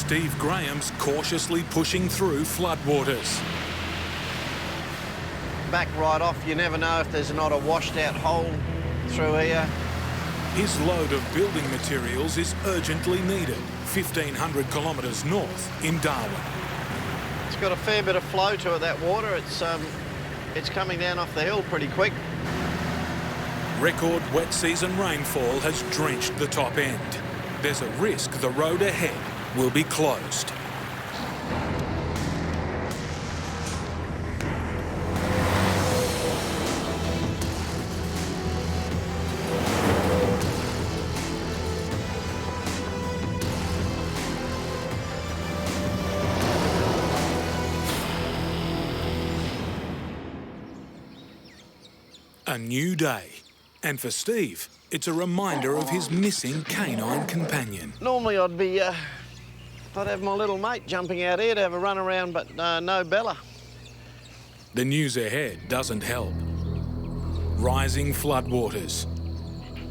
Steve Graham's cautiously pushing through floodwaters. Back right off, you never know if there's not a washed out hole through here. His load of building materials is urgently needed, 1,500 kilometres north in Darwin. It's got a fair bit of flow to it, that water. It's coming down off the hill pretty quick. Record wet season rainfall has drenched the top end. There's a risk the road ahead will be closed. A new day. And for Steve, it's a reminder of his missing canine companion. Normally I'd have my little mate jumping out here to have a run around, but no Bella. The news ahead doesn't help. Rising floodwaters.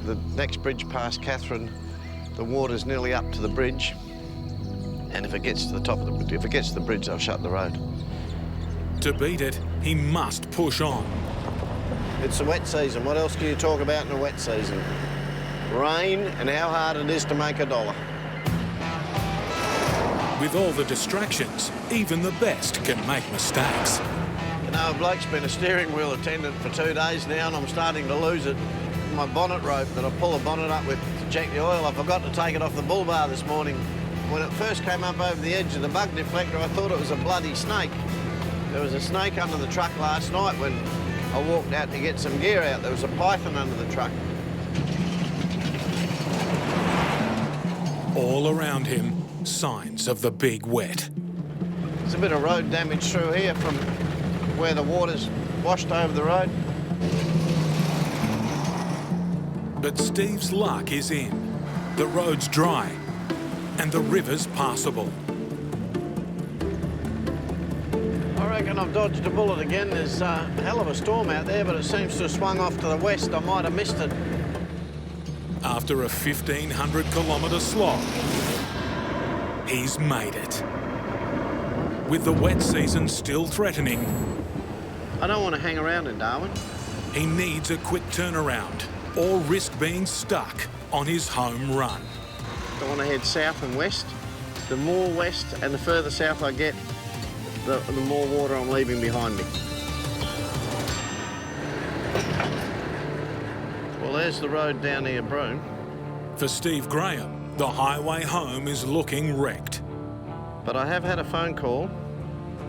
The next bridge past Catherine, the water's nearly up to the bridge. And if it gets to the bridge, they'll shut the road. To beat it, he must push on. It's the wet season. What else can you talk about in the wet season? Rain and how hard it is to make a dollar. With all the distractions, even the best can make mistakes. You know, a bloke's been a steering wheel attendant for 2 days now and I'm starting to lose it. My bonnet rope that I pull the bonnet up with to check the oil, I forgot to take it off the bull bar this morning. When it first came up over the edge of the bug deflector, I thought it was a bloody snake. There was a snake under the truck last night when I walked out to get some gear out. There was a python under the truck. All around him, signs of the big wet. There's a bit of road damage through here from where the water's washed over the road. But Steve's luck is in. The road's dry and the river's passable. I reckon I've dodged a bullet again. There's a hell of a storm out there, but it seems to have swung off to the west. I might have missed it. After a 1,500 kilometre slog, he's made it. With the wet season still threatening, I don't want to hang around in Darwin. he needs a quick turnaround or risk being stuck on his home run. I want to head south and west. The more west and the further south I get, the more water I'm leaving behind me. Well, there's the road down near Broome. For Steve Graham, the highway home is looking wrecked. But I have had a phone call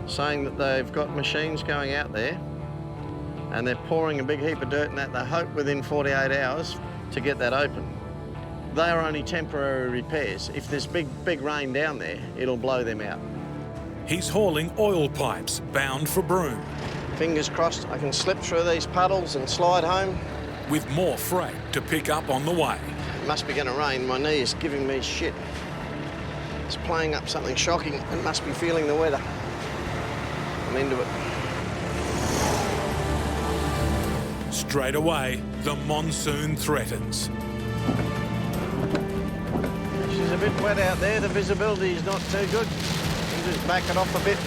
saying that they've got machines going out there and they're pouring a big heap of dirt in that. They hope within 48 hours to get that open. They are only temporary repairs. If there's big rain down there, it'll blow them out. He's hauling oil pipes bound for Broome, Fingers crossed I can slip through these puddles and slide home. with more freight to pick up on the way. It must be going to rain. My knee is giving me shit. It's playing up something shocking. It must be feeling the weather. I'm into it. Straight away, the monsoon threatens. She's a bit wet out there. The visibility is not too good. Just back it off a bit.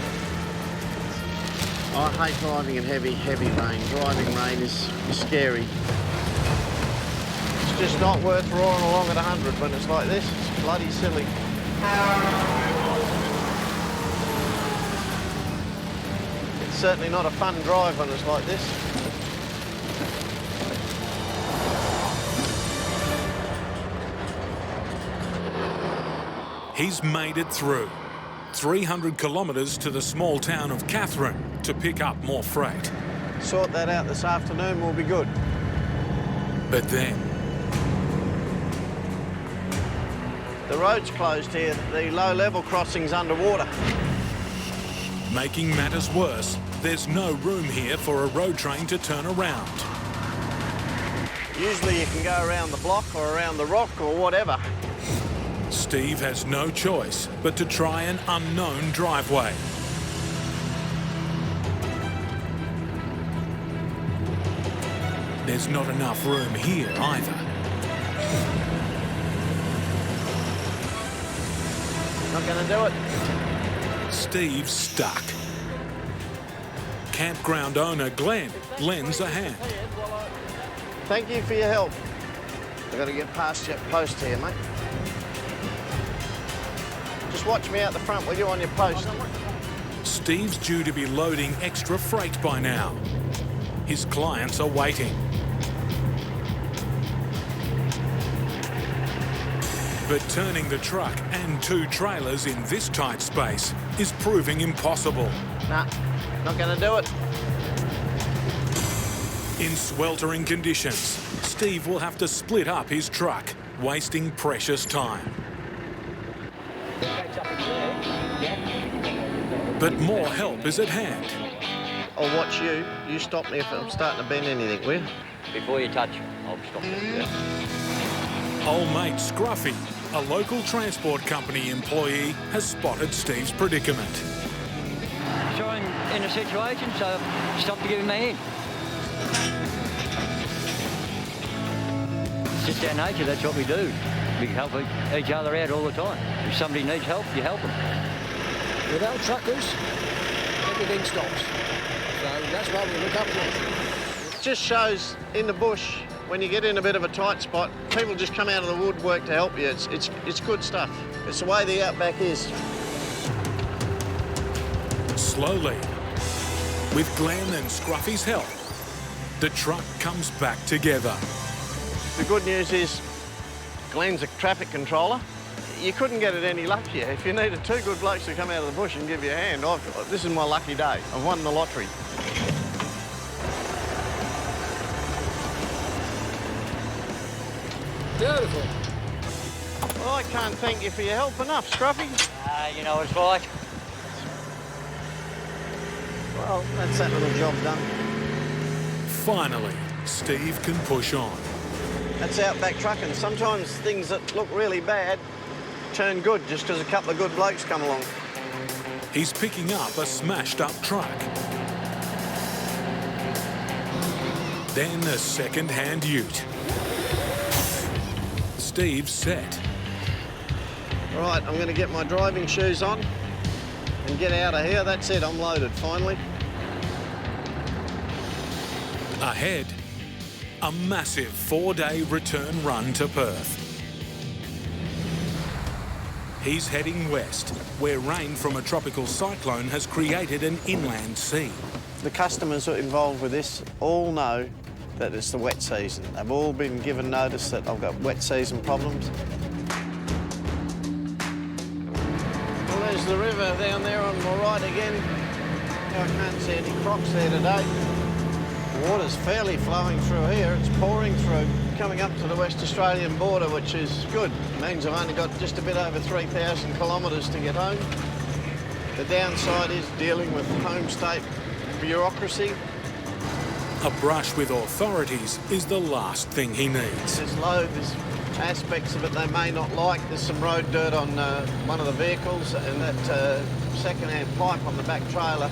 I hate driving in heavy rain. Driving rain is scary. It's just not worth roaring along at 100 when it's like this. It's bloody silly. It's certainly not a fun drive when it's like this. He's made it through. 300 kilometres to the small town of Catherine to pick up more freight. Sort that out this afternoon, we'll be good. But then, The road's closed here. The low-level crossing's underwater. making matters worse, there's no room here for a road train to turn around. Usually you can go around the block or around the rock or whatever. Steve has no choice but to try an unknown driveway. There's not enough room here either. Not going to do it. Steve's stuck. Campground owner Glenn lends a hand. Thank you for your help. I've got to get past your post here, mate. Just watch me out the front, will you, on your post? Steve's due to be loading extra freight by now. His clients are waiting. But turning the truck and 2 trailers in this tight space is proving impossible. Nah, not going to do it. In sweltering conditions, Steve will have to split up his truck, wasting precious time. But more help is at hand. I'll watch you. You stop me if I'm starting to bend anything, will you? Before you touch, I'll stop you. Yeah. Old mate Scruffy, a local transport company employee, has spotted Steve's predicament. So I'm in a situation, so stop to give him a hand. It's just our nature, that's what we do. We help each other out all the time. If somebody needs help, you help them. Without truckers, everything stops. So that's why we look up to it. It just shows in the bush, when you get in a bit of a tight spot, people just come out of the woodwork to help you. It's good stuff. It's the way the outback is. Slowly, with Glenn and Scruffy's help, the truck comes back together. The good news is Glenn's a traffic controller. You couldn't get it any luckier. If you needed 2 good blokes to come out of the bush and give you a hand, this is my lucky day. I've won the lottery. Beautiful. Well, I can't thank you for your help enough, Scruffy. You know what it's like. Well, that's that little job done. Finally, Steve can push on. That's outback trucking. Sometimes things that look really bad turn good just because a couple of good blokes come along. He's picking up a smashed-up truck. Then a second-hand ute. Steve's set. All right, I'm going to get my driving shoes on and get out of here. That's it, I'm loaded, finally. Ahead, a massive 4-day return run to Perth. He's heading west, where rain from a tropical cyclone has created an inland sea. The customers who are involved with this all know that it's the wet season. They've all been given notice that I've got wet season problems. Well, there's the river down there on my right again. I can't see any crocs there today. The water's fairly flowing through here. It's pouring through, coming up to the West Australian border, which is good. It means I've only got just a bit over 3,000 kilometres to get home. The downside is dealing with home state bureaucracy. A brush with authorities is the last thing he needs. There's aspects of it they may not like. There's some road dirt on one of the vehicles, and that second-hand pipe on the back trailer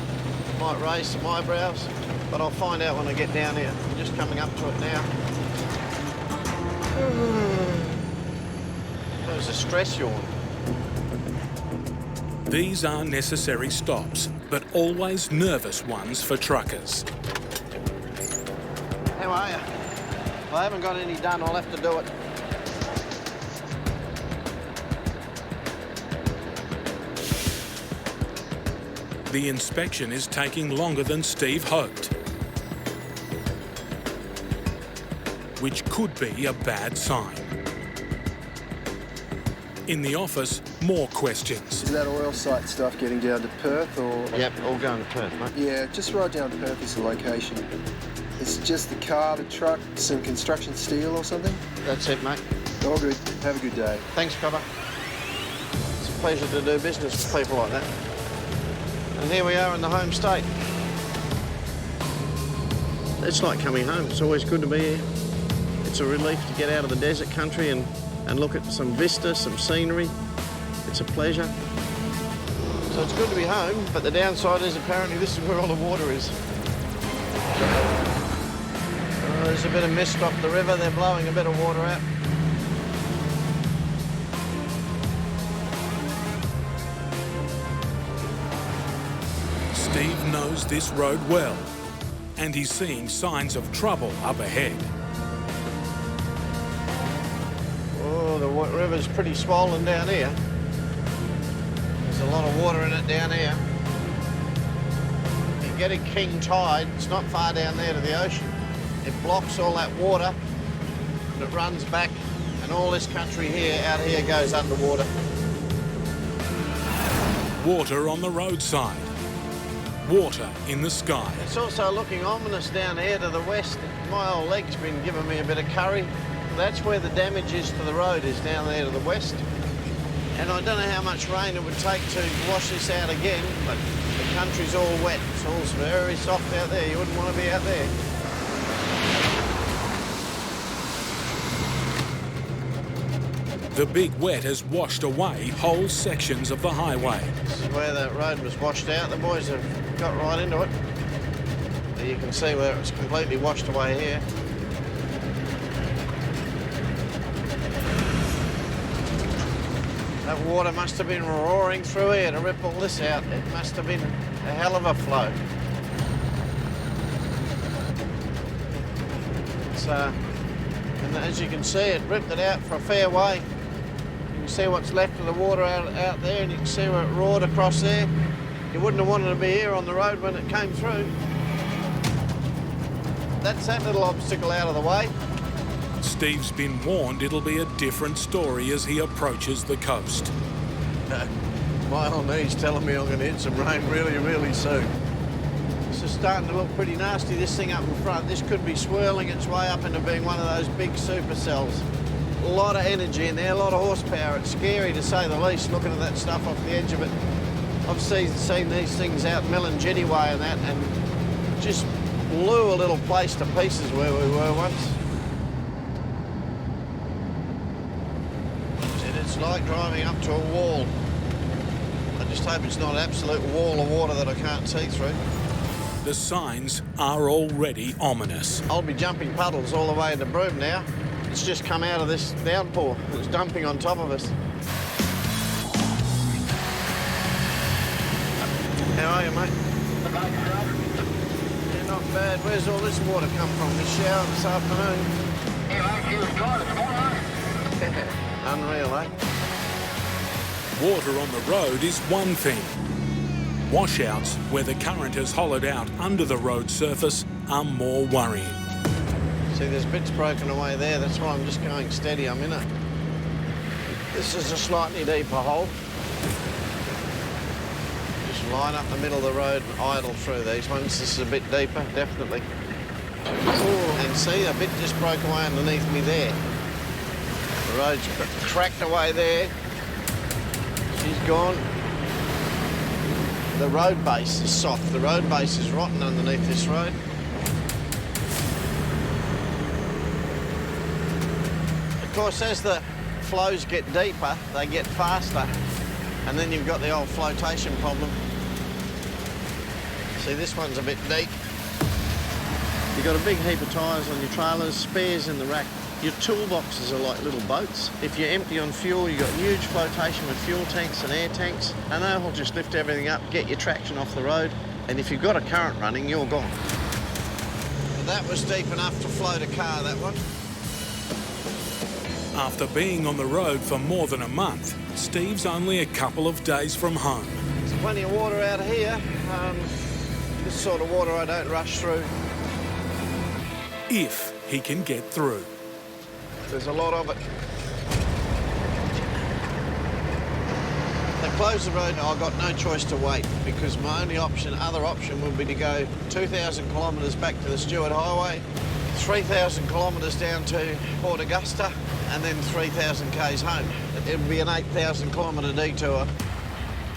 might raise some eyebrows, but I'll find out when I get down here. I'm just coming up to it now. That was a stress yawn. These are necessary stops, but always nervous ones for truckers. How are you? If I haven't got any done, I'll have to do it. The inspection is taking longer than Steve hoped, which could be a bad sign. In the office, more questions. Is that oil site stuff getting down to Perth or...? Yep, all going to Perth, mate. Yeah, just right down to Perth is the location. It's just the car, the truck, some construction steel or something? That's it, mate. All good. Have a good day. Thanks, Copper. It's a pleasure to do business with people like that. And here we are in the home state. It's like coming home. It's always good to be here. It's a relief to get out of the desert country and look at some vista, some scenery. It's a pleasure. So it's good to be home, but the downside is apparently this is where all the water is. There's a bit of mist off the river. They're blowing a bit of water out. Steve knows this road well, and he's seeing signs of trouble up ahead. Oh, the river's pretty swollen down here. There's a lot of water in it down here. You get a king tide, it's not far down there to the ocean. It blocks all that water and it runs back, and all this country here, out here, goes underwater. Water on the roadside. Water in the sky. It's also looking ominous down here to the west. My old leg's been giving me a bit of curry. That's where the damage is to the road, is down there to the west. And I don't know how much rain it would take to wash this out again, but the country's all wet. It's all very soft out there. You wouldn't want to be out there. The big wet has washed away whole sections of the highway. This is where that road was washed out. The boys have got right into it. You can see where it's completely washed away here. That water must have been roaring through here to rip all this out. It must have been a hell of a flow. And as you can see, it ripped it out for a fair way. You can see what's left of the water out there, and you can see where it roared across there. You wouldn't have wanted to be here on the road when it came through. That's that little obstacle out of the way. Steve's been warned it'll be a different story as he approaches the coast. My old knee's telling me I'm going to hit some rain really, really soon. This is starting to look pretty nasty, this thing up in front. This could be swirling its way up into being one of those big supercells. A lot of energy in there, a lot of horsepower. It's scary to say the least, looking at that stuff off the edge of it. I've seen these things out Millen Jetty Way and that, and just blew a little place to pieces where we were once. It's like driving up to a wall. I just hope it's not an absolute wall of water that I can't see through. The signs are already ominous. I'll be jumping puddles all the way into Broome now. It's just come out of this downpour. It's dumping on top of us. How are you, mate? Yeah, not bad. Where's all this water come from? This shower this afternoon? Unreal, eh? Water on the road is one thing. Washouts, where the current has hollowed out under the road surface, are more worrying. See, there's bits broken away there. That's why I'm just going steady. I'm in it. This is a slightly deeper hole. Just line up the middle of the road and idle through these ones. This is a bit deeper, definitely. Oh, and see, a bit just broke away underneath me there. The road's cracked away there. She's gone. The road base is soft. The road base is rotten underneath this road. Of course, as the flows get deeper, they get faster, and then you've got the old flotation problem. See, this one's a bit deep. You've got a big heap of tyres on your trailers, spares in the rack. Your toolboxes are like little boats. If you're empty on fuel, you've got huge flotation with fuel tanks and air tanks, and they'll just lift everything up, get your traction off the road, and if you've got a current running, you're gone. But that was deep enough to float a car, that one. After being on the road for more than a month, Steve's only a couple of days from home. There's plenty of water out of here. This sort of water I don't rush through. If he can get through. There's a lot of it. They closed the road. I've got no choice to wait because my only other option would be to go 2,000 kilometres back to the Stewart Highway, 3,000 kilometres down to Port Augusta, and then 3,000 k's home. It would be an 8,000 kilometre detour.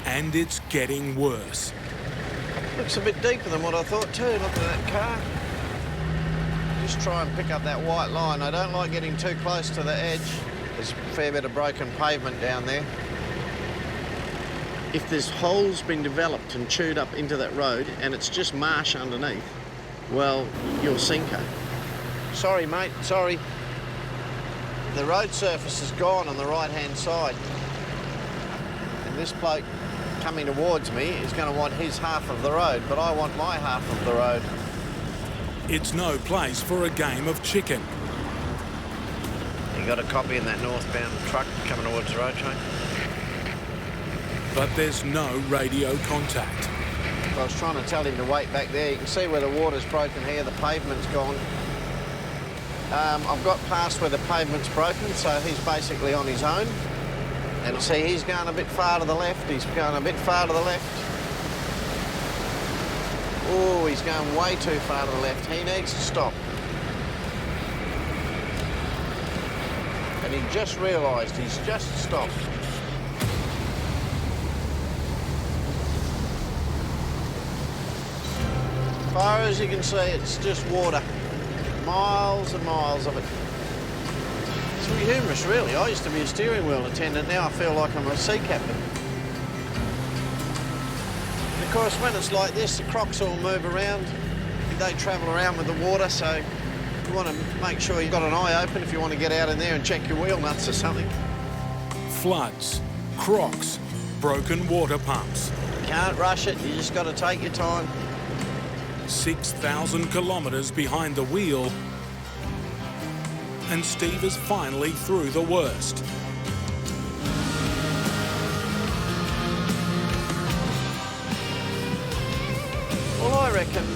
And it's getting worse. Looks a bit deeper than what I thought too, looking at that car. Just try and pick up that white line. I don't like getting too close to the edge. There's a fair bit of broken pavement down there. If there's holes been developed and chewed up into that road and it's just marsh underneath, well, you'll sink her. Sorry, mate, sorry. The road surface is gone on the right-hand side. And this bloke coming towards me is going to want his half of the road, but I want my half of the road. It's no place for a game of chicken. You got a copy in that northbound truck coming towards the road train? But there's no radio contact. I was trying to tell him to wait back there. You can see where the water's broken here, the pavement's gone. I've got past where the pavement's broken, so he's basically on his own. And see, he's going a bit far to the left. He's going a bit far to the left. Oh, he's going way too far to the left. He needs to stop. And he just realised he's just stopped. Far as you can see, it's just water. Miles and miles of it. It's really humorous, really. I used to be a steering wheel attendant. Now I feel like I'm a sea captain. And of course, when it's like this, the crocs all move around. They travel around with the water, so you want to make sure you've got an eye open if you want to get out in there and check your wheel nuts or something. Floods, crocs, broken water pumps. You can't rush it. You just got to take your time. 6,000 kilometres behind the wheel, and Steve is finally through the worst. Well, I reckon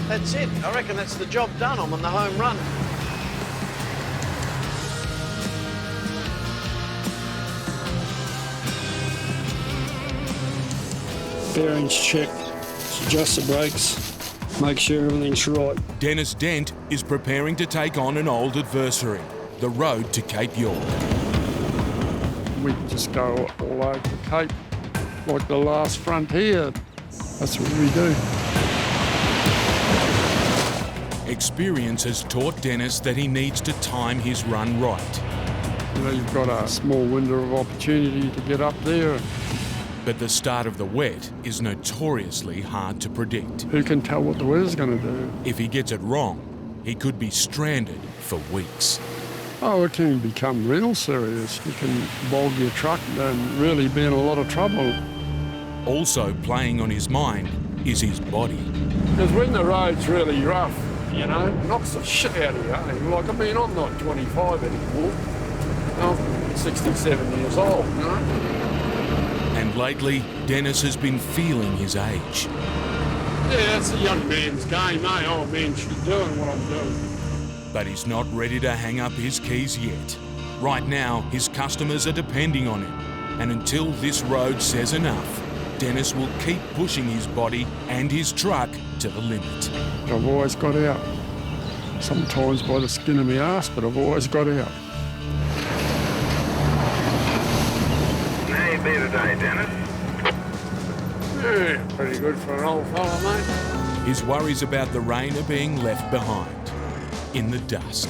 that's it. I reckon that's the job done. I'm on the home run. Bearings checked. Adjust the brakes, make sure everything's right. Dennis Dent is preparing to take on an old adversary, the road to Cape York. We just go all over the Cape, like the last frontier. That's what we do. Experience has taught Dennis that he needs to time his run right. You know, you've got a small window of opportunity to get up there. But the start of the wet is notoriously hard to predict. Who can tell what the weather's going to do? If he gets it wrong, he could be stranded for weeks. Oh, it can become real serious. You can bog your truck and really be in a lot of trouble. Also playing on his mind is his body. Because when the road's really rough, you know, it knocks the shit out of you. Like, I mean, I'm not 25 anymore. I'm 67 years old, you know. And lately, Dennis has been feeling his age. Yeah, it's a young man's game, eh? Old man should be doing what I'm doing. But he's not ready to hang up his keys yet. Right now, his customers are depending on him. And until this road says enough, Dennis will keep pushing his body and his truck to the limit. I've always got out. Sometimes by the skin of my ass, but I've always got out. How you be today, Dennis? Yeah, pretty good for an old fella, mate. His worries about the rain are being left behind, in the dust.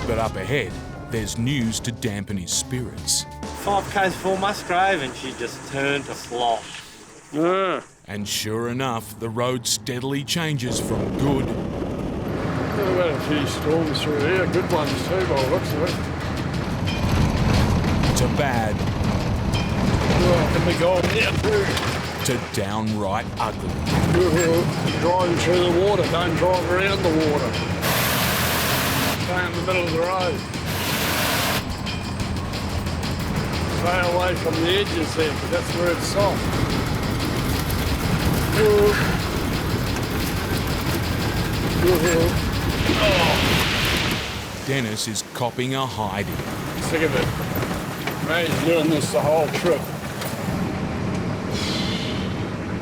But up ahead, there's news to dampen his spirits. 5k's before Musgrave and she just turned to slosh. Yeah. And sure enough, the road steadily changes from good We've had a few storms through here, good ones too, by the looks of it. to bad Oh, the big old yeah. to downright ugly. Driving through the water, don't drive around the water. Stay in the middle of the road. Stay away from the edges there, because that's where it's soft. Dennis is copping a hiding. Sick of it. He's doing this the whole trip.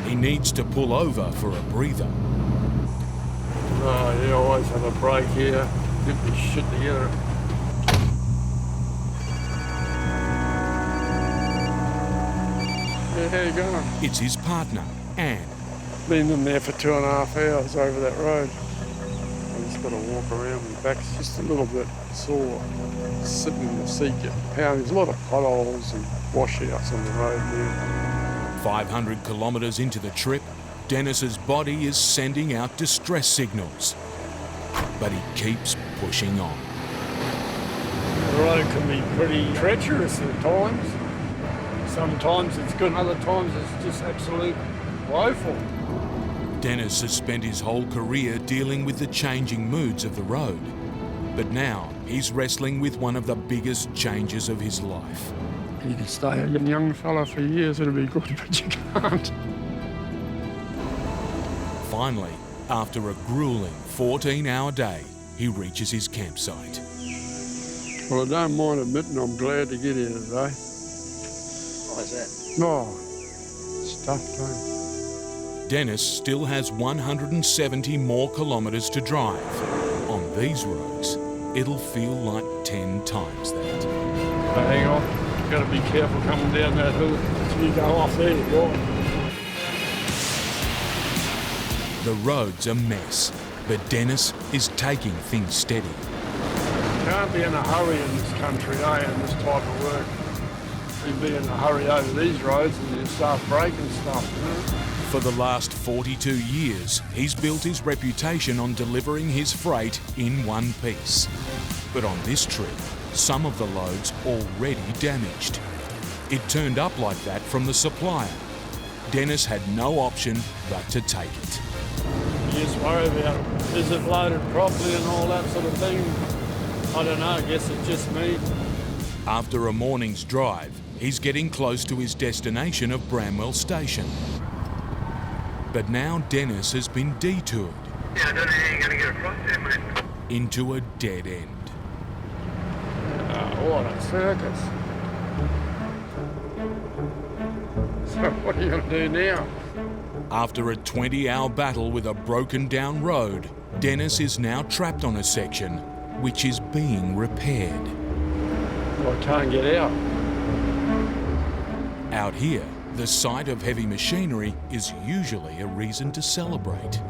He needs to pull over for a breather. Oh, you always have a break here. Get this shit together. Yeah, how you going? It's his partner, Anne. Been in there for 2.5 hours over that road. I just got to walk around. My back's just a little bit sore. Sitting in the seat getting pounded. There's a lot of potholes and washouts on the road now. 500 kilometres into the trip, Dennis's body is sending out distress signals. But he keeps pushing on. The road can be pretty treacherous at times. Sometimes it's good, other times it's just absolute woeful. Dennis has spent his whole career dealing with the changing moods of the road. But now he's wrestling with one of the biggest changes of his life. You can stay a young fella for years, it'll be good, but you can't. Finally, after a grueling 14-hour day, he reaches his campsite. Well, I don't mind admitting I'm glad to get here today. Why's that? No, it's tough, don't Dennis still has 170 more kilometres to drive. On these roads, it'll feel like 10 times that. But hang on, you've got to be careful coming down that hill. If you go off there, you're gone. The road's a mess, but Dennis is taking things steady. You can't be in a hurry in this country, in this type of work. You'd be in a hurry over these roads and you start breaking stuff, you know? For the last 42 years, he's built his reputation on delivering his freight in one piece. But on this trip, some of the loads already damaged. It turned up like that from the supplier. Dennis had no option but to take it. You just worry about, is it loaded properly and all that sort of thing? I don't know, I guess it's just me. After a morning's drive, he's getting close to his destination of Bramwell Station. But now Dennis has been detoured. Yeah, I don't know how you're going to get across there, mate. Into a dead end. What a circus. So what are you going to do now? After a 20-hour battle with a broken down road, Dennis is now trapped on a section which is being repaired. Well, I can't get out. Out here, the sight of heavy machinery is usually a reason to celebrate.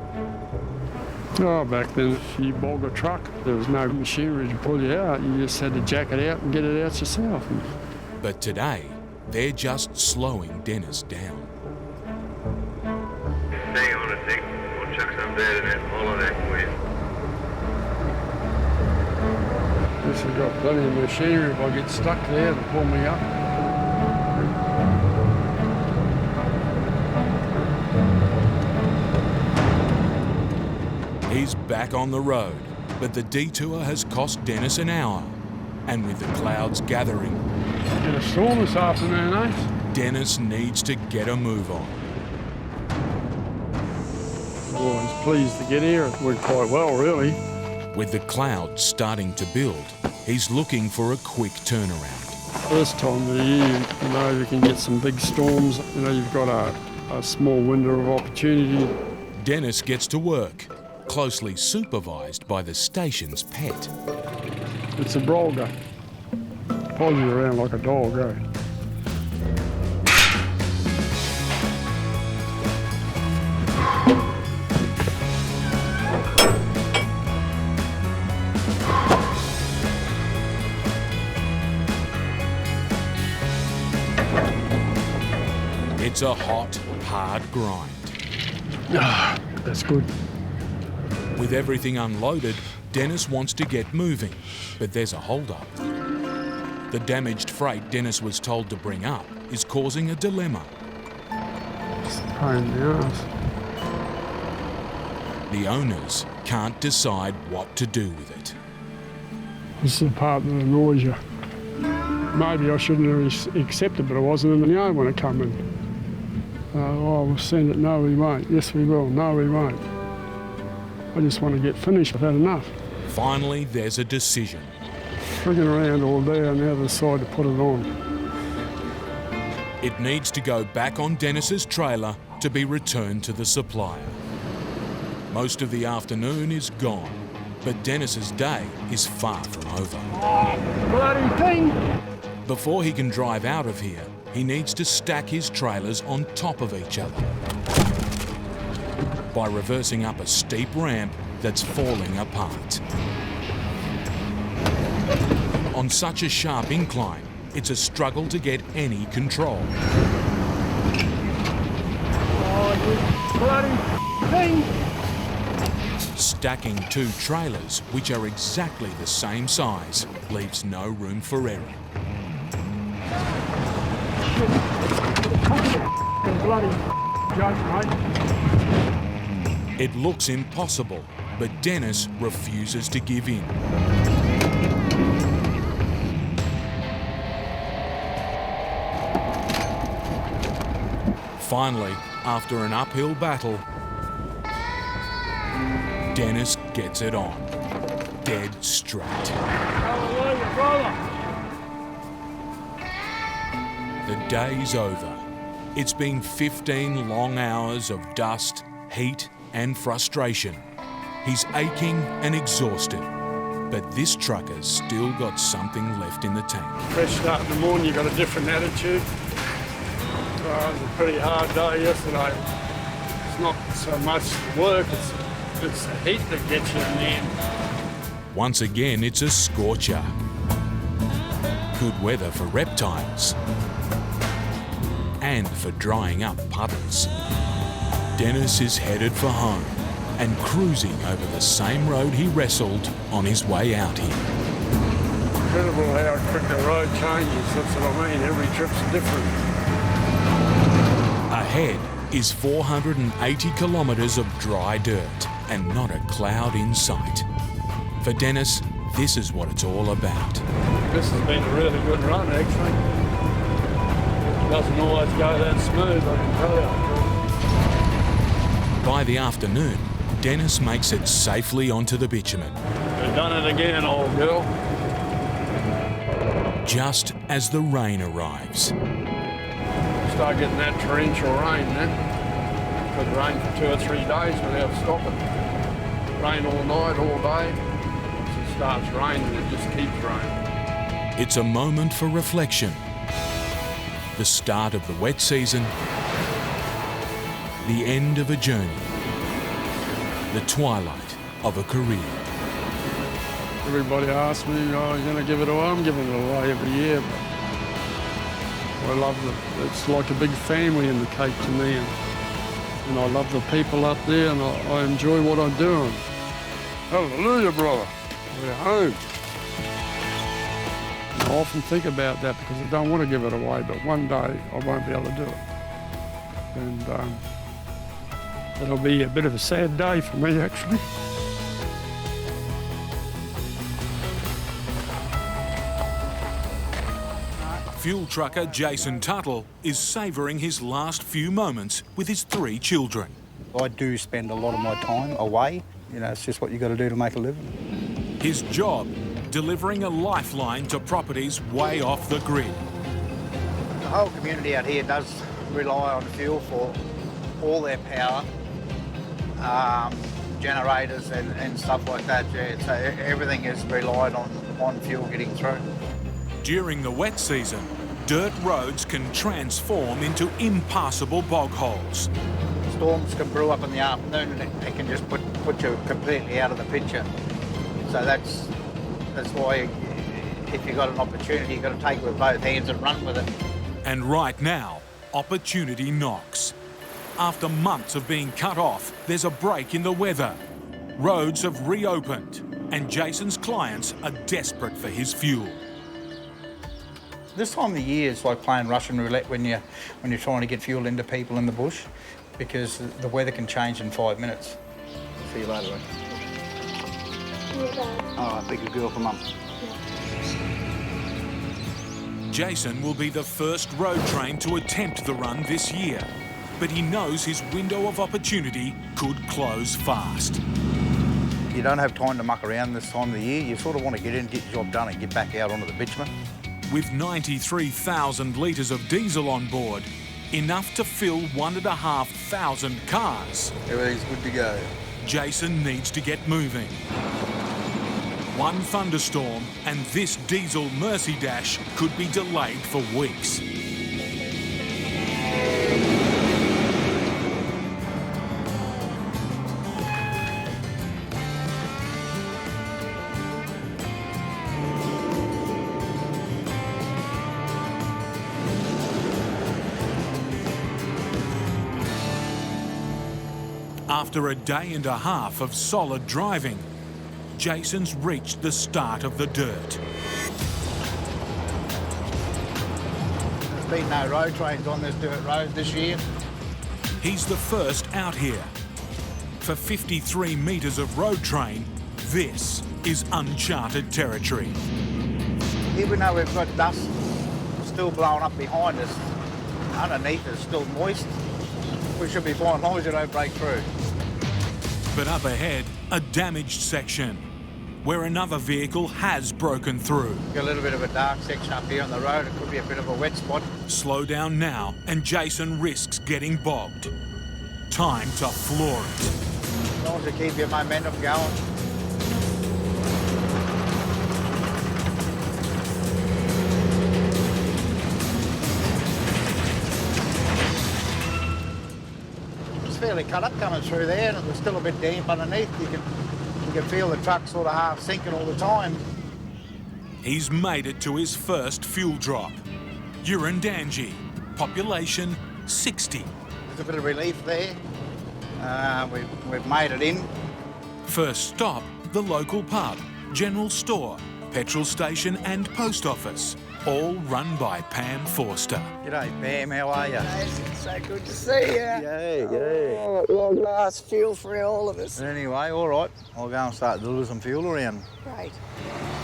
Oh, back then, if you bogged a truck, there was no machinery to pull you out. You just had to jack it out and get it out yourself. But today, they're just slowing Dennis down. Hang on a sec. We'll chuck some dirt in that hole there for you. This has got plenty of machinery if I get stuck there to pull me up. He's back on the road, but the detour has cost Dennis an hour. And with the clouds gathering, Get a storm this afternoon, eh? Dennis needs to get a move on. Well, I was pleased to get here. It went quite well, really. With the clouds starting to build, he's looking for a quick turnaround. This time of the year, you know, you can get some big storms. You know, you've got a small window of opportunity. Dennis gets to work, closely supervised by the station's pet. It's a brolga. Follows you around like a dog, eh? It's a hot, hard grind. Ah, that's good. With everything unloaded, Dennis wants to get moving, but there's a hold-up. The damaged freight Dennis was told to bring up is causing a dilemma. It's a pain in the ass. The owners can't decide what to do with it. This is the part that annoys you. Maybe I shouldn't have accepted, but I wasn't in the know when it come in. Oh, we'll send it. No, we won't. Yes, we will. No, we won't. I just want to get finished. I've had enough. Finally, there's a decision. Frigging around all day and now decide to put it on. It needs to go back on Dennis's trailer to be returned to the supplier. Most of the afternoon is gone, but Dennis's day is far from over. Oh, bloody thing! Before he can drive out of here, he needs to stack his trailers on top of each other by reversing up a steep ramp that's falling apart. On such a sharp incline, it's a struggle to get any control. Oh, you bloody thing! Stacking two trailers, which are exactly the same size, leaves no room for error. It looks impossible, but Dennis refuses to give in. Finally, after an uphill battle, Dennis gets it on, dead straight. Hallelujah, brother! The day's over. It's been 15 long hours of dust, heat and frustration. He's aching and exhausted, but this trucker's still got something left in the tank. Fresh start in the morning, you've got a different attitude. It was a pretty hard day yesterday. It's not so much work, it's the heat that gets you in the end. Once again, it's a scorcher. Good weather for reptiles and for drying up puddles. Dennis is headed for home and cruising over the same road he wrestled on his way out here. Incredible how quick the road changes, that's what I mean. Every trip's different. Ahead is 480 kilometres of dry dirt and not a cloud in sight. For Dennis, this is what it's all about. This has been a really good run, actually. It doesn't always go that smooth, I can tell you. By the afternoon, Dennis makes it safely onto the bitumen. We've done it again, old girl. Just as the rain arrives. Start getting that torrential rain then. Could rain for 2 or 3 days without stopping. Rain all night, all day. Once it starts raining, it just keeps raining. It's a moment for reflection. The start of the wet season, the end of a journey, the twilight of a career. Everybody asks me, oh, you're going to give it away? I'm giving it away every year. But I love it. It's like a big family in the Cape to me. And I love the people up there and I enjoy what I'm doing. Hallelujah, brother. We're home. And I often think about that because I don't want to give it away, but one day I won't be able to do it. And it'll be a bit of a sad day for me, actually. Fuel trucker Jason Tuttle is savouring his last few moments with his 3 children. I do spend a lot of my time away. You know, it's just what you got to do to make a living. His job, delivering a lifeline to properties way off the grid. The whole community out here does rely on fuel for all their power, generators and stuff like that. Yeah. So everything is relied on fuel getting through. During the wet season, dirt roads can transform into impassable bog holes. Storms can brew up in the afternoon and it can just put you completely out of the picture. So that's why if you've got an opportunity, you've got to take it with both hands and run with it. And right now, opportunity knocks. After months of being cut off, there's a break in the weather. Roads have reopened and Jason's clients are desperate for his fuel. This time of the year is like playing Russian roulette when you're trying to get fuel into people in the bush, because the weather can change in 5 minutes. See you later. All right, big girl for mum. Jason will be the first road train to attempt the run this year, but he knows his window of opportunity could close fast. You don't have time to muck around this time of the year. You sort of want to get in, get your job done and get back out onto the bitumen. With 93,000 litres of diesel on board, enough to fill 1,500 cars. Everything's good to go. Jason needs to get moving. One thunderstorm and this diesel Mercy Dash could be delayed for weeks. After a day and a half of solid driving, Jason's reached the start of the dirt. There's been no road trains on this dirt road this year. He's the first out here. For 53 metres of road train, this is uncharted territory. Even though we've got dust still blowing up behind us, underneath it's still moist. We should be fine as long as you don't break through. But up ahead, a damaged section where another vehicle has broken through. Got a little bit of a dark section up here on the road. It could be a bit of a wet spot. Slow down now and Jason risks getting bogged. Time to floor it. As long as you keep your momentum going. It's fairly cut up coming through there, and it was still a bit damp underneath. You can feel the truck sort of half sinking all the time. He's made it to his first fuel drop. Urandangi, population 60. There's a bit of relief there. We've made it in. First stop, the local pub, general store, petrol station and post office, all run by Pam Forster. G'day Pam, how are you? It's so good to see you. Yeah. Oh, at long last, fuel for all of us. Anyway, all right. I'll go and start delivering some fuel around. Great.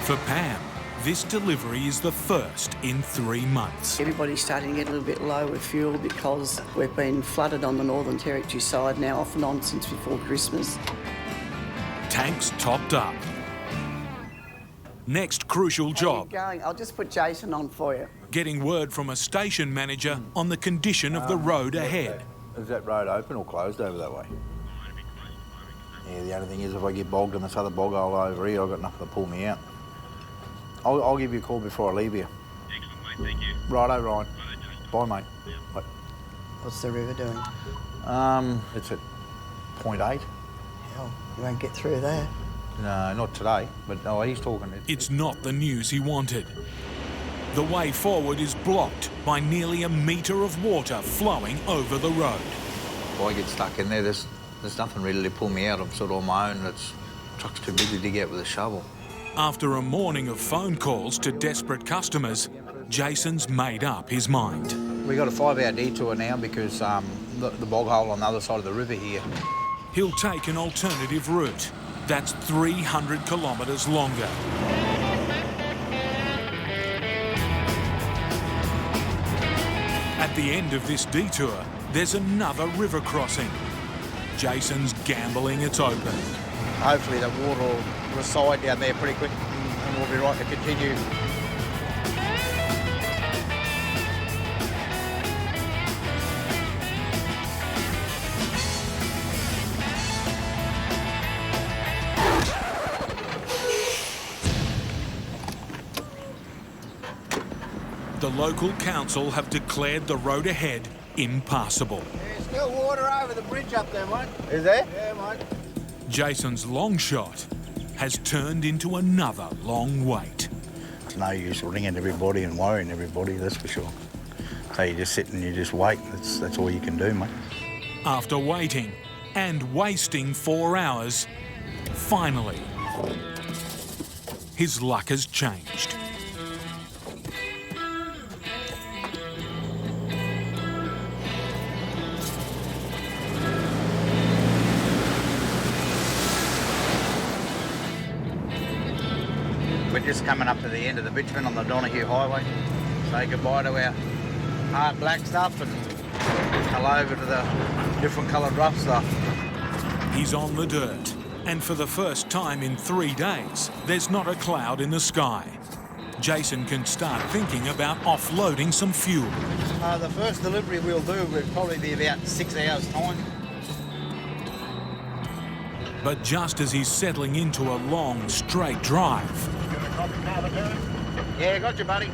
For Pam, this delivery is the first in 3 months. Everybody's starting to get a little bit low with fuel because we've been flooded on the Northern Territory side now off and on since before Christmas. Tanks topped up. Next crucial job, Going. I'll just put Jason on for you. getting word from a station manager on the condition of the road ahead. Is that road open or closed over that way? Yeah, the only thing is if I get bogged in this other bog hole over here, I've got nothing to pull me out. I'll give you a call before I leave here. Excellent, mate. Thank you. Righto, Ryan. Bye, mate. Bye. What's the river doing? It's at 0.8. Hell, you won't get through there. No, not today, but no, he's talking. It's not the news he wanted. The way forward is blocked by nearly a metre of water flowing over the road. If I get stuck in there, there's nothing really to pull me out. I'm sort of on my own. The truck's too big to dig out with a shovel. After a morning of phone calls to desperate customers, Jason's made up his mind. We got a 5-hour detour now because the bog hole on the other side of the river here. He'll take an alternative route that's 300 kilometres longer. At the end of this detour, there's another river crossing. Jason's gambling it's open. Hopefully the water will recede down there pretty quick and we'll be right to continue. The local council have declared the road ahead impassable. There's still water over the bridge up there, mate. Is there? Yeah, mate. Jason's long shot has turned into another long wait. It's no use ringing everybody and worrying everybody, that's for sure. So you just sit and you just wait. That's all you can do, mate. After waiting and wasting 4 hours, finally, his luck has changed. We're just coming up to the end of the bitumen on the Donahue Highway. Say goodbye to our hard black stuff and hello over to the different coloured rough stuff. He's on the dirt, and for the first time in 3 days, there's not a cloud in the sky. Jason can start thinking about offloading some fuel. The first delivery we'll do will probably be about 6 hours' time. But just as he's settling into a long, straight drive, Yeah, got you, buddy.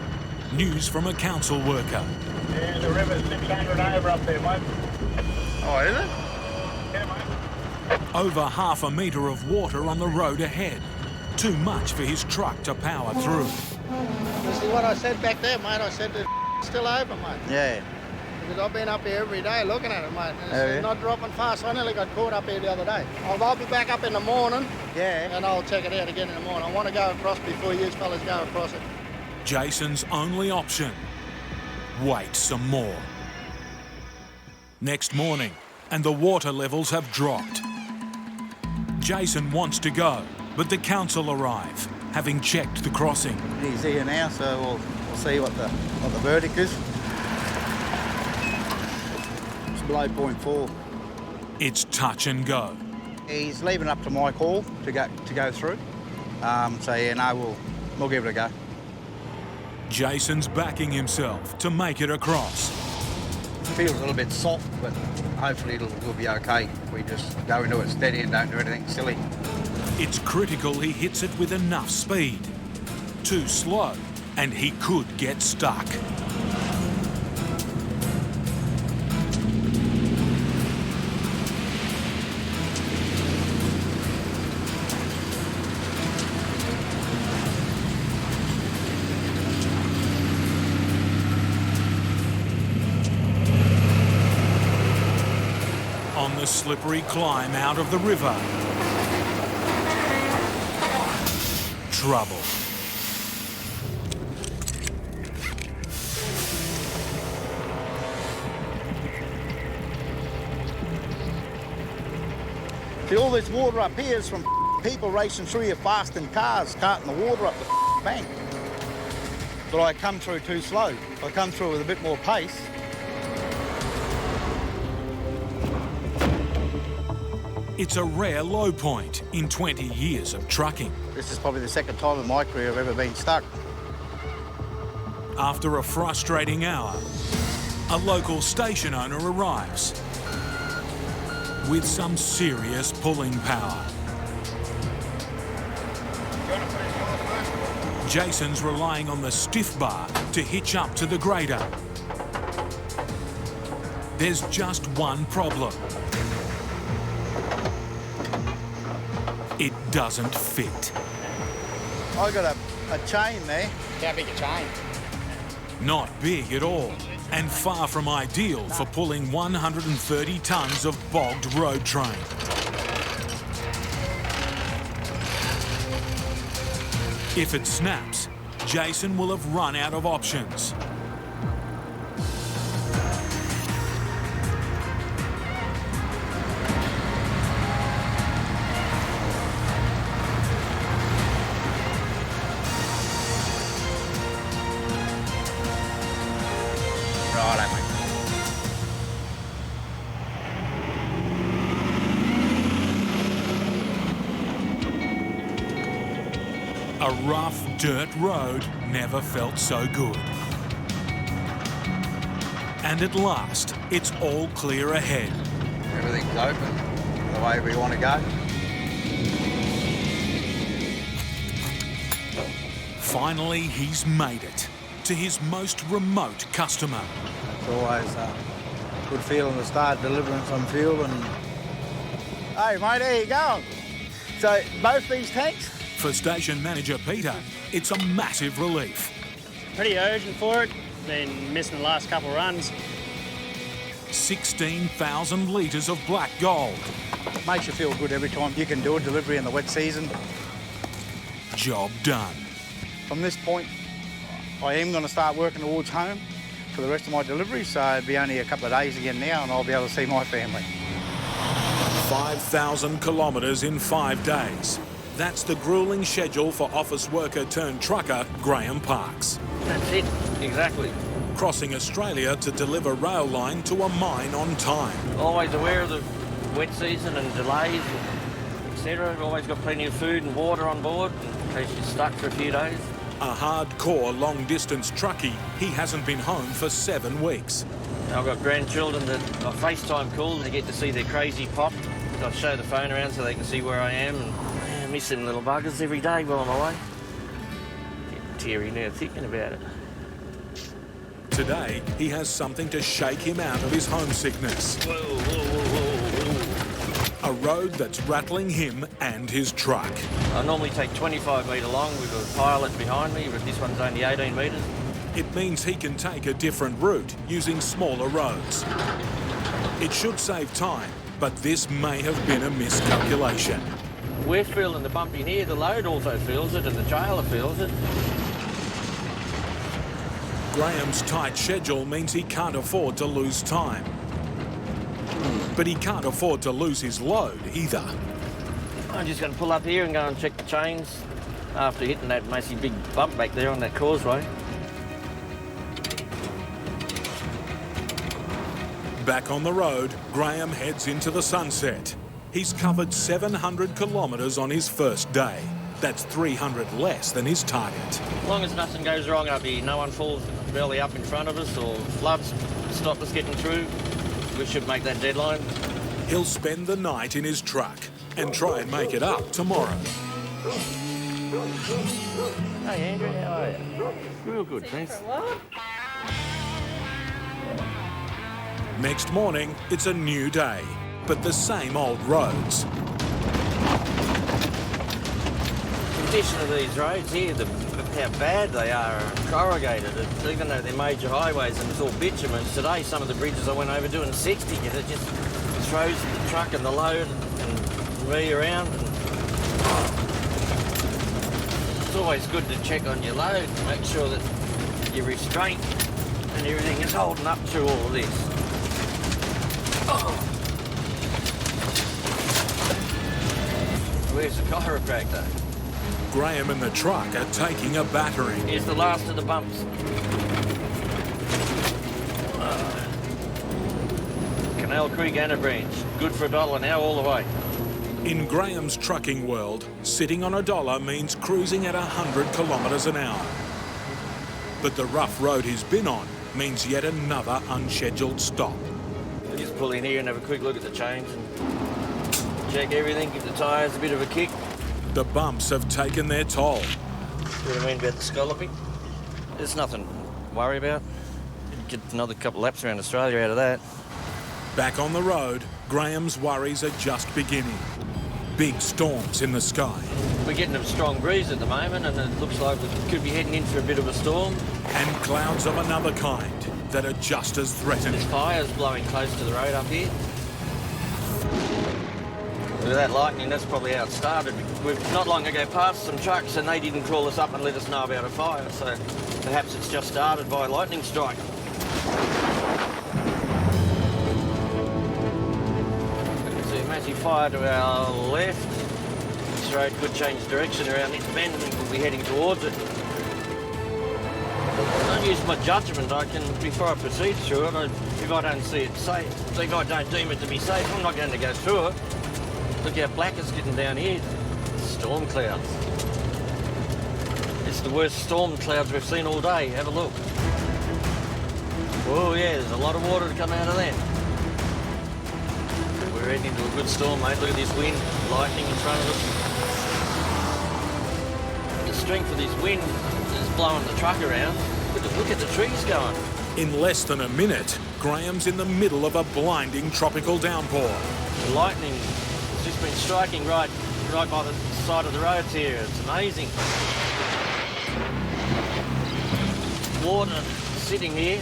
news from a council worker. Yeah, the river's 600 over up there, mate. Oh, is it? Yeah, mate. Over half a metre of water on the road ahead. Too much for his truck to power through. This is what I said back there, mate. I said it's still over, mate. Yeah. Because I've been up here every day looking at it, mate. And Oh, yeah? it's not dropping fast. I nearly got caught up here the other day. I'll be back up in the morning. Yeah. And I'll check it out again in the morning. I want to go across before you fellas go across it. Jason's only option, wait some more. Next morning, and the water levels have dropped. Jason wants to go, but the council arrive, having checked the crossing. He's here now, so we'll see what the verdict is. It's below 0.4. It's touch and go. He's leaving up to my call to go through. So yeah, no, we'll give it a go. Jason's backing himself to make it across. Feels a little bit soft, but hopefully we'll be okay if we just go into it steady and don't do anything silly. It's critical he hits it with enough speed. Too slow, and he could get stuck. On the slippery climb out of the river, trouble. See, all this water up here is from people racing through here fast in cars, carting the water up the bank. But I come through too slow. If I come through with a bit more pace. It's a rare low point in 20 years of trucking. This is probably the second time in my career I've ever been stuck. After a frustrating hour, a local station owner arrives with some serious pulling power. Jason's relying on the stiff bar to hitch up to the grader. There's just one problem. It doesn't fit. I got a chain there. How big a chain? Not big at all, and far from ideal for pulling 130 tonnes of bogged road train. If it snaps, Jason will have run out of options. A rough dirt road never felt so good. And at last, it's all clear ahead. Everything's open the way we want to go. Finally, he's made it to his most remote customer. It's always a good feeling to start delivering some fuel and... Hey, mate, how you going? So, both these tanks? For station manager Peter, it's a massive relief. Pretty urgent for it. Been missing the last couple of runs. 16,000 litres of black gold. Makes you feel good every time you can do a delivery in the wet season. Job done. From this point, I am going to start working towards home for the rest of my deliveries, so it'll be only a couple of days again now and I'll be able to see my family. 5,000 kilometres in 5 days. That's the grueling schedule for office worker turned trucker Graeme Parks. That's it, exactly. Crossing Australia to deliver rail line to a mine on time. Always aware of the wet season and delays, etc. Always got plenty of food and water on board in case you're stuck for a few days. A hardcore long-distance truckie, he hasn't been home for 7 weeks. I've got grandchildren that I FaceTime call and they get to see their crazy pop. I show the phone around so they can see where I am. And I miss them little buggers every day while I'm away. Getting teary now thinking about it. Today, he has something to shake him out of his homesickness. Whoa, whoa, whoa, whoa. A road that's rattling him and his truck. I normally take 25 metre long with a pilot behind me, but this one's only 18 metres. It means he can take a different route using smaller roads. It should save time, but this may have been a miscalculation. We're feeling the bump in here, the load also feels it, and the trailer feels it. Graham's tight schedule means he can't afford to lose time. But he can't afford to lose his load either. I'm just going to pull up here and go and check the chains after hitting that massive big bump back there on that causeway. Back on the road, Graeme heads into the sunset. He's covered 700 kilometres on his first day. That's 300 less than his target. As long as nothing goes wrong up here, no one falls belly up in front of us or floods stop us getting through, we should make that deadline. He'll spend the night in his truck and try and make it up tomorrow. Hey Andrew, how are you? Real good, thanks. Next morning, it's a new day, but the same old roads. The condition of these roads here, how bad they are corrugated, even though they're major highways and it's all bitumen. Today, some of the bridges I went over doing 60, it just throws the truck and the load and me around. It's always good to check on your load, make sure that your restraint and everything is holding up through all of this. Where's the chiropractor? Graeme and the truck are taking a battering. Here's the last of the bumps. Canal Creek and a branch. Good for $1 now all the way. In Graham's trucking world, sitting on $1 means cruising at 100 kilometres an hour. But the rough road he's been on means yet another unscheduled stop. We'll just pull in here and have a quick look at the chains and check everything, give the tyres a bit of a kick. The bumps have taken their toll. What do you mean about the scalloping? There's nothing to worry about. Get another couple laps around Australia out of that. Back on the road, Graham's worries are just beginning. Big storms in the sky. We're getting a strong breeze at the moment and it looks like we could be heading in for a bit of a storm. And clouds of another kind that are just as threatening. There's fires blowing close to the road up here. With that lightning, that's probably how it started. We've not long ago passed some trucks and they didn't call us up and let us know about a fire, so perhaps it's just started by a lightning strike. We can see a massive fire to our left. This road could change direction around this bend and we'll be heading towards it. I don't use my judgment. I can, before I proceed through it, if I don't see it safe, if I don't deem it to be safe, I'm not going to go through it. Look how black it's getting down here. Storm clouds. It's the worst storm clouds we've seen all day. Have a look. Oh yeah, there's a lot of water to come out of that. We're heading into a good storm, mate. Look at this wind, lightning in front of us. The strength of this wind is blowing the truck around. Look at the trees going. In less than a minute, Graham's in the middle of a blinding tropical downpour. The lightning has just been striking right by the side of the roads here. It's amazing. Water sitting here.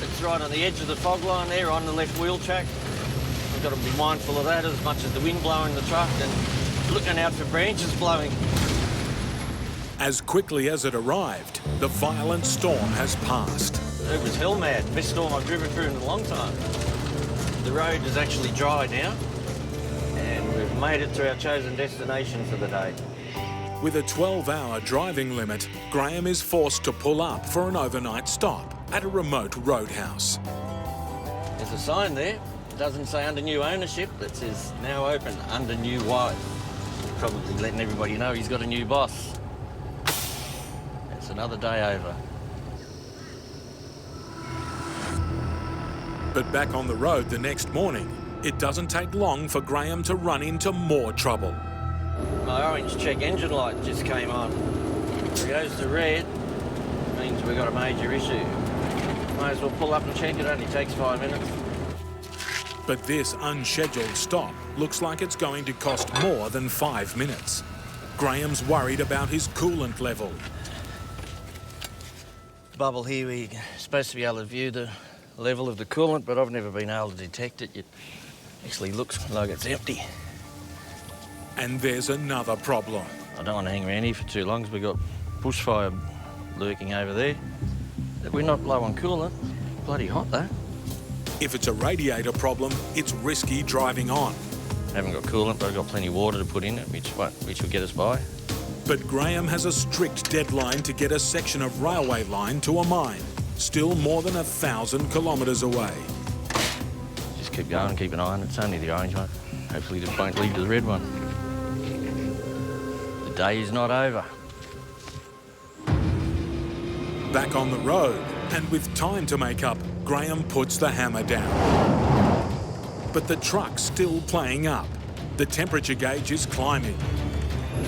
It's right on the edge of the fog line there on the left wheel track. We've got to be mindful of that as much as the wind blowing the truck and looking out for branches blowing. As quickly as it arrived, the violent storm has passed. It was hell mad. Best storm I've driven through in a long time. The road is actually dry now and we've made it to our chosen destination for the day. With a 12-hour driving limit, Graeme is forced to pull up for an overnight stop at a remote roadhouse. There's a sign there. It doesn't say under new ownership. That says now open under new wife. Probably letting everybody know he's got a new boss. It's another day over. But back on the road the next morning, it doesn't take long for Graeme to run into more trouble. My orange check engine light just came on. If it goes to red, it means we've got a major issue. Might as well pull up and check. It only takes 5 minutes. But this unscheduled stop looks like it's going to cost more than 5 minutes. Graham's worried about his coolant level. bubble here where you're supposed to be able to view the level of the coolant, but I've never been able to detect it. It actually looks like it's empty. And there's another problem. I don't want to hang around here for too long because we've got bushfire lurking over there. We're not low on coolant. Bloody hot though. If it's a radiator problem, it's risky driving on. I haven't got coolant, but I've got plenty of water to put in it, which will get us by. But Graeme has a strict deadline to get a section of railway line to a mine, still more than 1,000 kilometres away. Just keep going, keep an eye on it. It's only the orange one. Hopefully it won't lead to the red one. The day is not over. Back on the road, and with time to make up, Graeme puts the hammer down. But the truck's still playing up. The temperature gauge is climbing.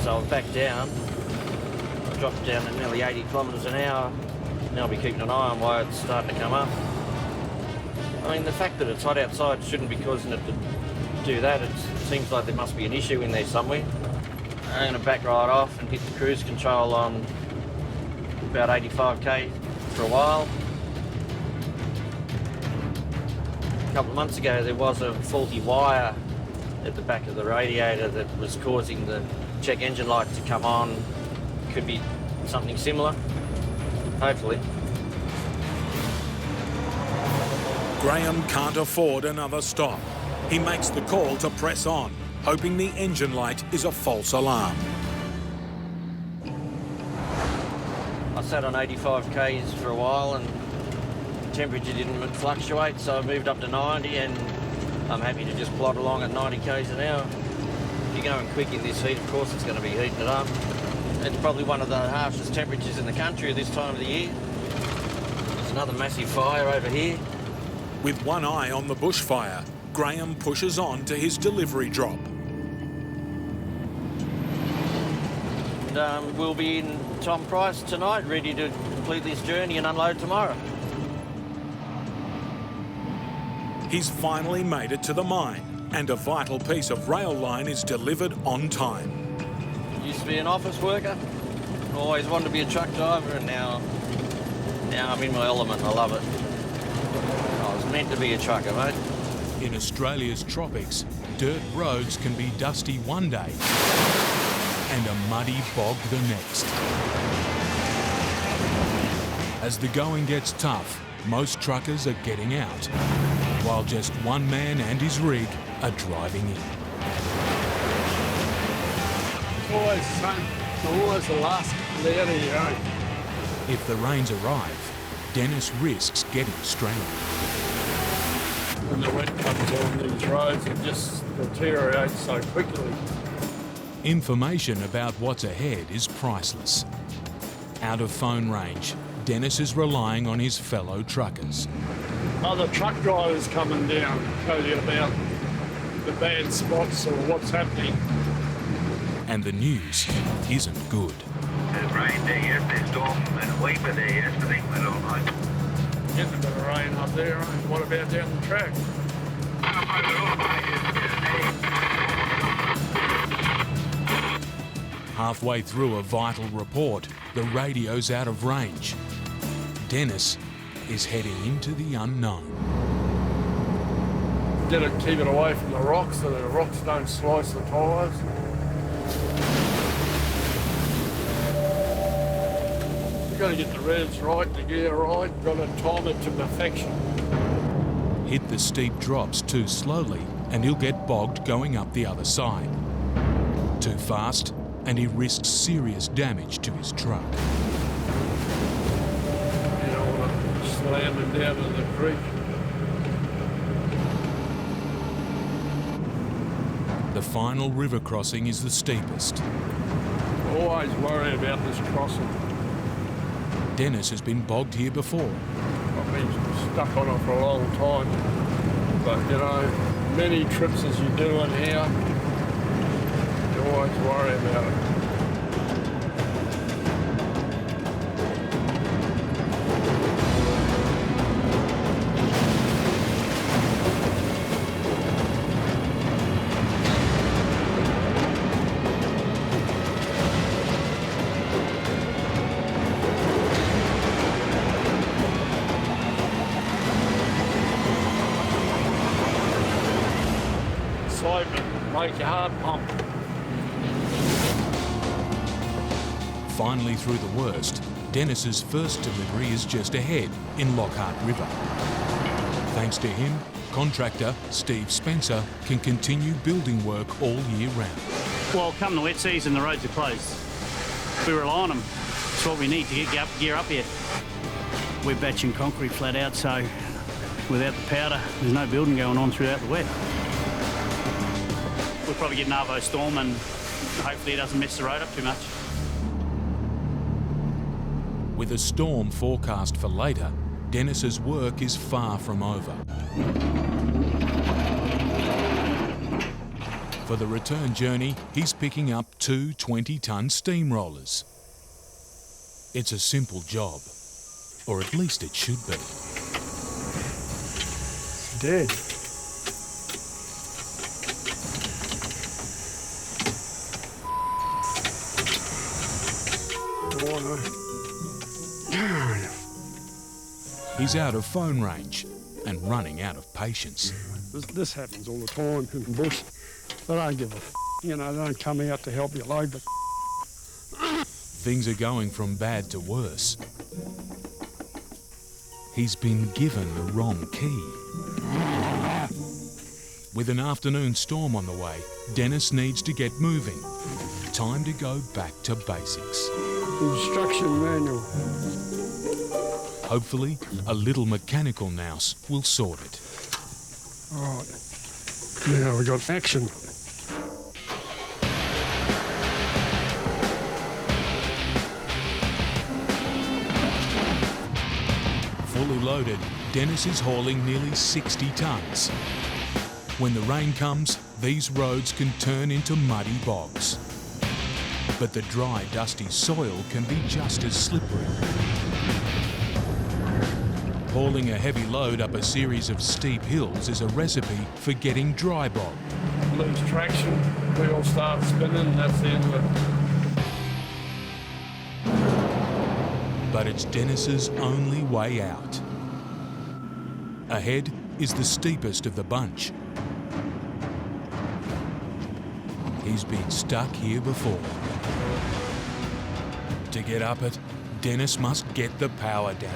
So I've backed down. I dropped down to nearly 80 kilometres an hour. Now I'll be keeping an eye on why it's starting to come up. I mean, the fact that it's hot outside shouldn't be causing it to do that. It seems like there must be an issue in there somewhere. I'm going to back right off and hit the cruise control on about 85k for a while. A couple of months ago there was a faulty wire at the back of the radiator that was causing the check engine light to come on. Could be something similar, hopefully. Graeme can't afford another stop. He makes the call to press on, hoping the engine light is a false alarm. I sat on 85 k's for a while and temperature didn't fluctuate, so I moved up to 90 and I'm happy to just plod along at 90 k's an hour. If you're going quick in this heat, of course it's going to be heating it up. It's probably one of the harshest temperatures in the country at this time of the year. There's another massive fire over here. With one eye on the bushfire, Graeme pushes on to his delivery drop. And we'll be in Tom Price tonight, ready to complete this journey and unload tomorrow. He's finally made it to the mine, and a vital piece of rail line is delivered on time. Used to be an office worker, always wanted to be a truck driver, and now I'm in my element. I love it. I was meant to be a trucker, mate. In Australia's tropics, dirt roads can be dusty one day and a muddy bog the next. As the going gets tough, most truckers are getting out, while just one man and his rig are driving in. It's always the same. It's always the last layers you own. If the rains arrive, Dennis risks getting stranded. When the wet comes on these roads, it just deteriorates so quickly. Information about what's ahead is priceless. Out of phone range, Dennis is relying on his fellow truckers. Other truck drivers coming down tell you about the bad spots or what's happening. And the news isn't good. There's rain there yesterday, storm and a weeper there yesterday, but all right. Getting a bit of rain up there, and what about down the track? Halfway through a vital report, the radio's out of range. Dennis is heading into the unknown. Did it keep it away from the rocks so the rocks don't slice the tyres? You've got to get the revs right, the gear right, you've got to time it to perfection. Hit the steep drops too slowly and he'll get bogged going up the other side. Too fast and he risks serious damage to his truck. You don't want to slam him down in the creek. The final river crossing is the steepest. Always worry about this crossing. Dennis has been bogged here before. I've been stuck on it for a long time. But, you know, many trips as you do in here, you always worry about it. slope and make your heart pump. Finally through the worst, Dennis's first delivery is just ahead in Lockhart River. Thanks to him, contractor Steve Spencer can continue building work all year round. Well, come the wet season, the roads are closed. We rely on them. It's what we need to get gear up here. We're batching concrete flat out, so without the powder, there's no building going on throughout the wet. We'll probably get an arvo storm and hopefully it doesn't mess the road up too much. With a storm forecast for later, Dennis's work is far from over. For the return journey, he's picking up 2 20-ton steamrollers. It's a simple job, or at least it should be. It's dead. He's out of phone range and running out of patience. This happens all the time in the bush. They don't give a f***, you know, they don't come out to help you load the Things are going from bad to worse. He's been given the wrong key. With an afternoon storm on the way, Dennis needs to get moving. Time to go back to basics. instruction manual. Hopefully, a little mechanical nous will sort it. Right. Now we got action. Fully loaded, Dennis is hauling nearly 60 tonnes. When the rain comes, these roads can turn into muddy bogs. But the dry, dusty soil can be just as slippery. Hauling a heavy load up a series of steep hills is a recipe for getting dry bog. Lose traction, wheel starts spinning, and that's the end of it. But it's Dennis's only way out. Ahead is the steepest of the bunch. He's been stuck here before. To get up it, Dennis must get the power down.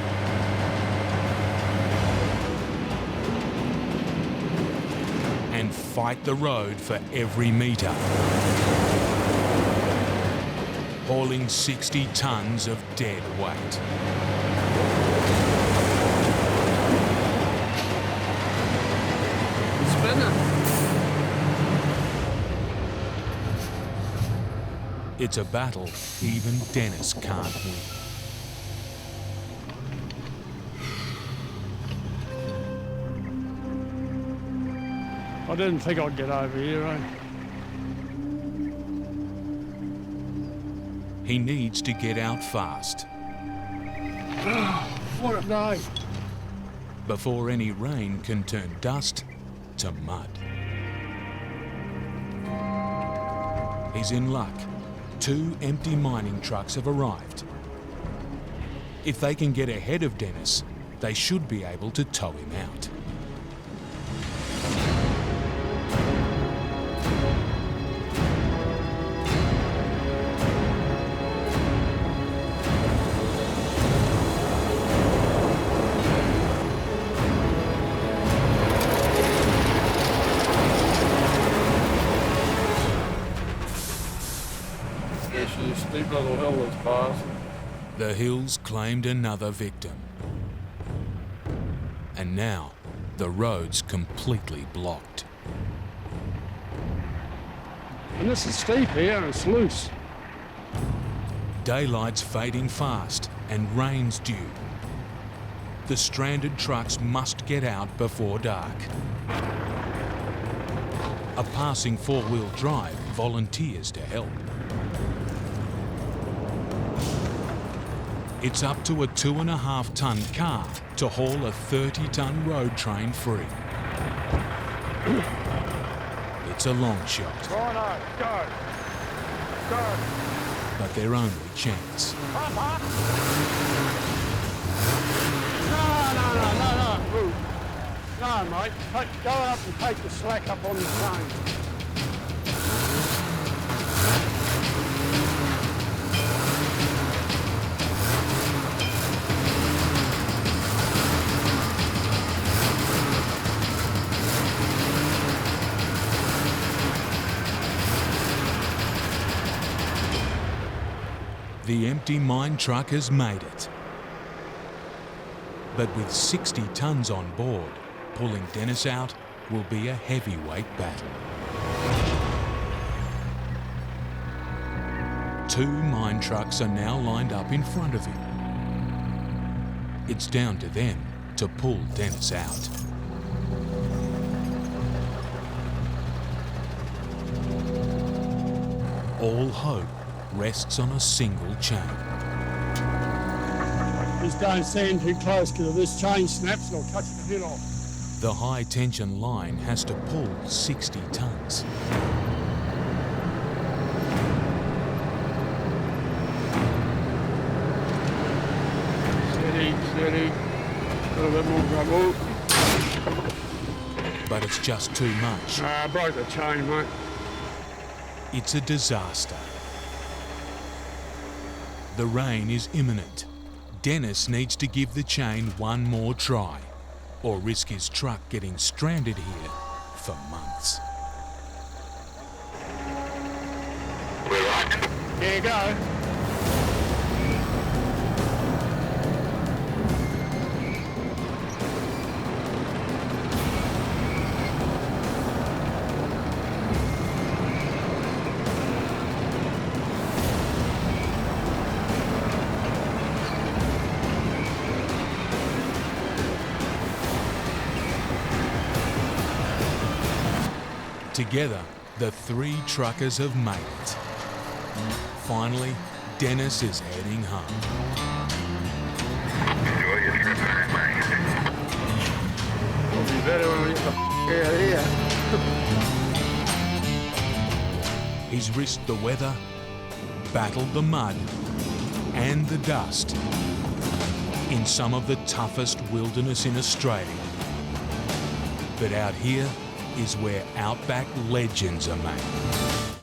And fight the road for every metre. Hauling 60 tonnes of dead weight. It's a battle even Dennis can't win. I didn't think I'd get over here, eh? He needs to get out fast. What a day. Before any rain can turn dust to mud. He's in luck. 2 empty mining trucks have arrived. If they can get ahead of Dennis, they should be able to tow him out. Steep little hill that's passed. The hills claimed another victim. And now, the road's completely blocked. And this is steep here and it's loose. Daylight's fading fast and rain's due. The stranded trucks must get out before dark. A passing 4-wheel drive volunteers to help. It's up to a 2.5-ton car to haul a 30-ton road train free. It's a long shot. Righto, go. Go. But their only chance. No. No, mate. Go up and take the slack up on the chain. The empty mine truck has made it. But with 60 tonnes on board, pulling Dennis out will be a heavyweight battle. 2 mine trucks are now lined up in front of him. It's down to them to pull Dennis out. All hope rests on a single chain. Just don't stand too close, because if this chain snaps, it'll cut your head off. The high tension line has to pull 60 tonnes. Steady. A little bit more trouble. But it's just too much. I broke the chain, mate. It's a disaster. The rain is imminent. Dennis needs to give the chain one more try, or risk his truck getting stranded here for months. Here you go. Together, the 3 truckers have made it. Finally, Dennis is heading home. Enjoy your trip back, mate. It'll be better when we get the out of here. He's risked the weather, battled the mud and the dust in some of the toughest wilderness in Australia. But out here is where Outback legends are made.